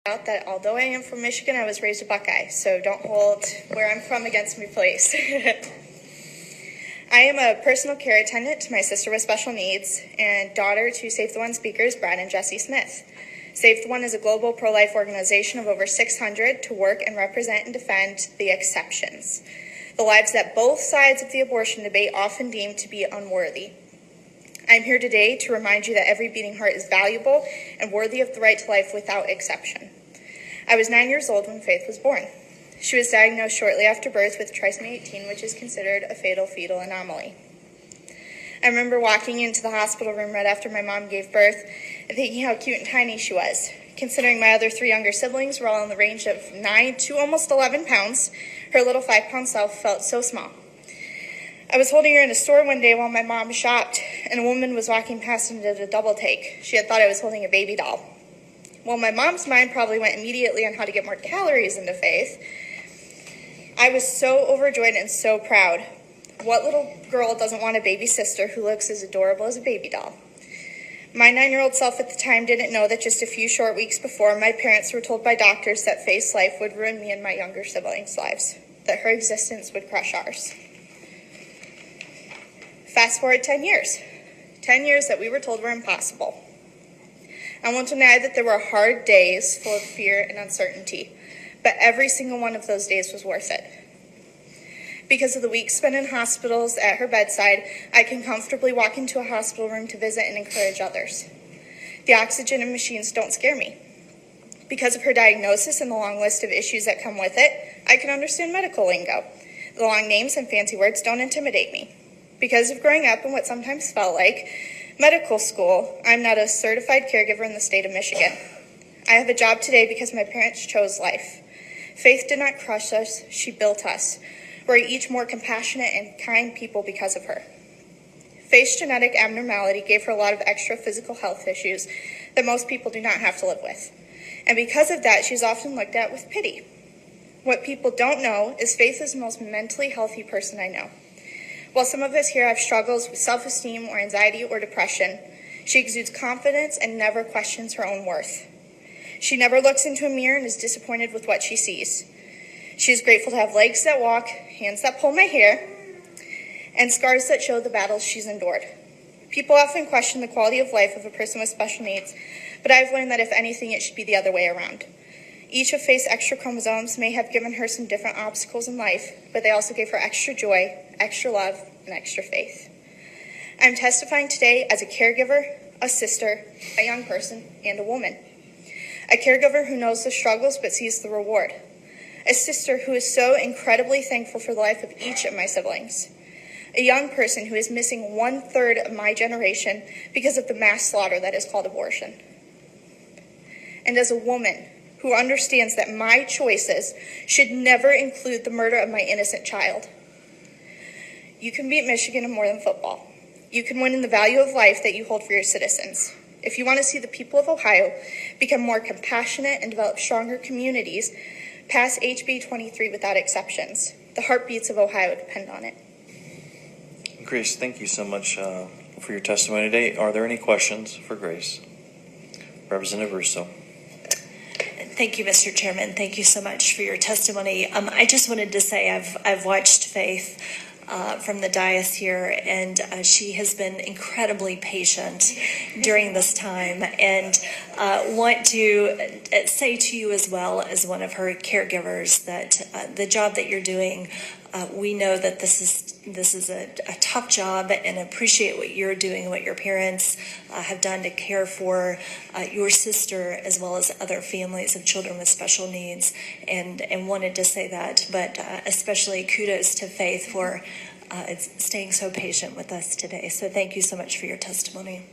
out that although I am from Michigan, I was raised a Buckeye, so don't hold where I'm from against me, please. I am a personal care attendant to my sister with special needs and daughter to Save the One speakers, Brad and Jesse Smith. Save the One is a global pro-life organization of over 600 to work and represent and defend the exceptions, the lives that both sides of the abortion debate often deem to be unworthy. I'm here today to remind you that every beating heart is valuable and worthy of the right to life without exception. I was 9 years old when Faith was born. She was diagnosed shortly after birth with trisomy 18, which is considered a fatal fetal anomaly. I remember walking into the hospital room right after my mom gave birth and thinking how cute and tiny she was. Considering my other 3 younger siblings were all in the range of 9 to almost 11 pounds, her little 5-pound self felt so small. I was holding her in a store one day while my mom shopped, and a woman was walking past and did a double take. She had thought I was holding a baby doll. Well, my mom's mind probably went immediately on how to get more calories into Faith. I was so overjoyed and so proud. What little girl doesn't want a baby sister who looks as adorable as a baby doll? My 9-year-old self at the time didn't know that just a few short weeks before, my parents were told by doctors that Faith's life would ruin me and my younger siblings' lives, that her existence would crush ours. Fast forward 10 years. 10 years that we were told were impossible. I won't deny that there were hard days full of fear and uncertainty, but every single one of those days was worth it. Because of the weeks spent in hospitals at her bedside, I can comfortably walk into a hospital room to visit and encourage others. The oxygen and machines don't scare me. Because of her diagnosis and the long list of issues that come with it, I can understand medical lingo. The long names and fancy words don't intimidate me. Because of growing up in what sometimes felt like medical school, I'm not a certified caregiver in the state of Michigan. I have a job today because my parents chose life. Faith did not crush us, she built us. We're each more compassionate and kind people because of her. Faith's genetic abnormality gave her a lot of extra physical health issues that most people do not have to live with. And because of that, she's often looked at with pity. What people don't know is Faith is the most mentally healthy person I know. While some of us here have struggles with self-esteem or anxiety or depression, she exudes confidence and never questions her own worth. She never looks into a mirror and is disappointed with what she sees. She is grateful to have legs that walk, hands that pull my hair, and scars that show the battles she's endured. People often question the quality of life of a person with special needs, but I've learned that if anything, it should be the other way around. Each of Faith's extra chromosomes may have given her some different obstacles in life, but they also gave her extra joy, extra love, and extra faith. I'm testifying today as a caregiver, a sister, a young person, and a woman. A caregiver who knows the struggles but sees the reward. A sister who is so incredibly thankful for the life of each of my siblings. A young person who is missing 1/3 of my generation because of the mass slaughter that is called abortion. And as a woman who understands that my choices should never include the murder of my innocent child. You can beat Michigan in more than football. You can win in the value of life that you hold for your citizens. If you want to see the people of Ohio become more compassionate and develop stronger communities, pass HB 23 without exceptions. The heartbeats of Ohio depend on it. Grace, thank you so much for your testimony today. Are there any questions for Grace? Representative Russo. Thank you, Mr. Chairman. Thank you so much for your testimony. I just wanted to say I've watched Faith from the dais here, and she has been incredibly patient during this time, and want to say to you as well as one of her caregivers that the job that you're doing, we know that this is a tough job, and appreciate what you're doing and what your parents have done to care for your sister as well as other families of children with special needs, and wanted to say that, but especially kudos to Faith for staying so patient with us today. So thank you so much for your testimony.